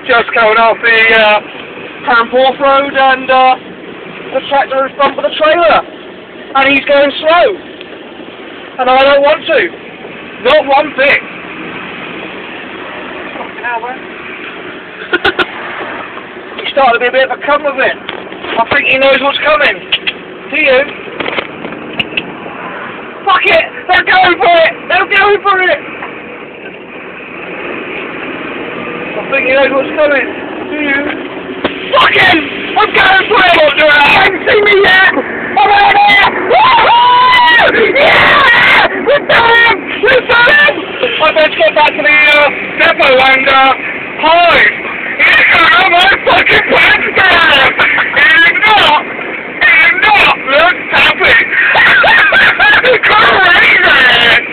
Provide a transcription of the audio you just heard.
just coming off the Panforth Road, and the tractor is bumping the trailer, and he's going slow, and I don't want to, not one bit. Fucking hell, man. He's starting to be a bit of a cum with it. I think he knows what's coming. Do you? Fuck it! They're going for it! They're going for it! I think he knows what's coming. Do you? Fuck him! I'm going for it! You haven't seen me yet! I'm out here! Woohoo! Yeah! We've done him! We've done him! I better get back to the depot and hide. Yeah, my fucking pants down! He's not! Looks happy! Crazy!